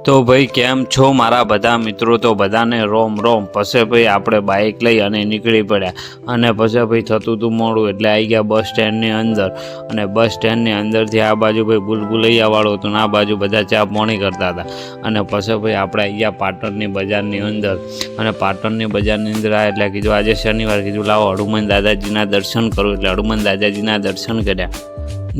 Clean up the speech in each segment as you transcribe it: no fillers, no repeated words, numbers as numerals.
તો ભાઈ કેમ છો મારા બધા મિત્રો? તો બધાને રોમ રોમ. પછી ભાઈ આપણે બાઇક લઈ અને નીકળી પડ્યા અને પછી ભાઈ થતું હતું મોડું એટલે આવી ગયા બસ સ્ટેન્ડની અંદર. અને બસ સ્ટેન્ડની અંદરથી આ બાજુ ભાઈ ભૂલભુલૈયાવાળું હતું ને આ બાજુ બધા ચા પાણી કરતા હતા. અને પછી ભાઈ આપણે આવી ગયા પાટણની બજારની અંદર. અને પાટણની બજારની અંદર આ એટલે કીધું આજે શનિવાર, કીધું લાવો હનુમાન દાદાજીના દર્શન કરું. એટલે હનુમાન દાદાજીના દર્શન કર્યા.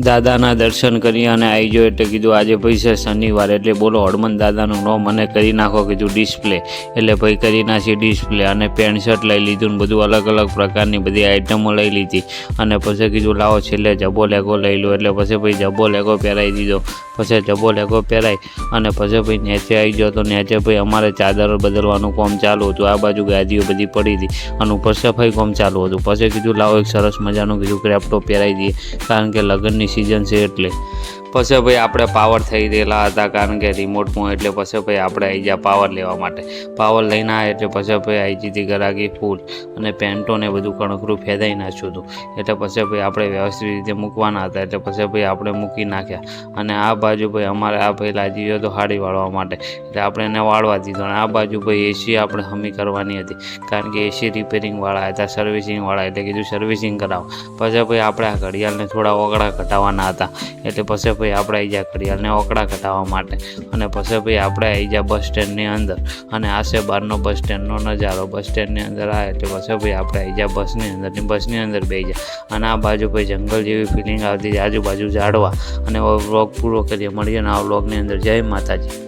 દાદાના દર્શન કરી અને આવી ગયો એટલે કીધું આજે ભાઈ છે શનિવાર એટલે બોલો હનુમાન દાદાનું નામ અને કરી નાખો કીધું ડિસ્પ્લે. એટલે ભાઈ કરી નાખી ડિસ્પ્લે અને પેન્ટ શર્ટ લઈ લીધું ને બધું અલગ અલગ પ્રકારની બધી આઈટમો લઈ લીધી. અને પછી કીધું લાવો છેલ્લે જબ્બો લેગો લઈ લો. એટલે પછી ભાઈ જબ્બો લેગો પહેરાવી દીધો. પછી જબ્બો લેગો પહેરાવી અને પછી ભાઈ નેચે આવી ગયો. તો નેચે ભાઈ અમારે ચાદર બદલવાનું કામ ચાલુ હતું. આ બાજુ ગાદીઓ બધી પડી હતી અને ઉપર સફાઈ કામ ચાલુ હતું. પછી કીધું લાવો એક સરસ મજાનું કીધું ક્રેપટો પહેરાવી દઈએ કારણ કે લગ્નની સિઝન છે એટલે. પછી ભાઈ આપણે પાવર થઈ રહેલા હતા કારણ કે રિમોટમાં. એટલે પછી ભાઈ આપણે આવી ગયા પાવર લેવા માટે. પાવર લઈને આવ્યા એટલે પછી ભાઈ આવી જતી ગરાગી ફૂલ અને પેન્ટોને બધું કણકરું ફેદાઈ નાખ્યું હતું. એટલે પછી ભાઈ આપણે વ્યવસ્થિત રીતે મૂકવાના હતા. એટલે પછી ભાઈ આપણે મૂકી નાખ્યા. અને આ બાજુ ભાઈ અમારે આ ભાઈ લાજી ગયો તો હાડી વાળવા માટે. એટલે આપણે એને વાળવા દીધો. અને આ બાજુ ભાઈ એસી આપણે હમી કરવાની હતી કારણ કે એસી રિપેરિંગવાળા હતા, સર્વિસિંગવાળા. એટલે કીધું સર્વિસિંગ કરાવો. પછી ભાઈ આપણે આ ઘડિયાળને થોડા ઓગળા ઘટાડવાના હતા. એટલે પછી ભાઈ આપણે આવી ગયા ઘડિયાળને ઓકળા ઘટાડવા માટે. અને પછી ભાઈ આપણે આવી ગયા બસ સ્ટેન્ડની અંદર. અને આ છે બહારનો બસ સ્ટેન્ડનો નજારો. બસ સ્ટેન્ડની અંદર આવે એટલે પછી ભાઈ આપણે આવી ગયા બસની અંદર. બસની અંદર બેસી ગયા અને આ બાજુ ભાઈ જંગલ જેવી ફિલિંગ આવતી આજુબાજુ ઝાડવા. અને વ્લોગ પૂરો કરીએ, મળીએ ને આ વ્લોગની અંદર. જય માતાજી.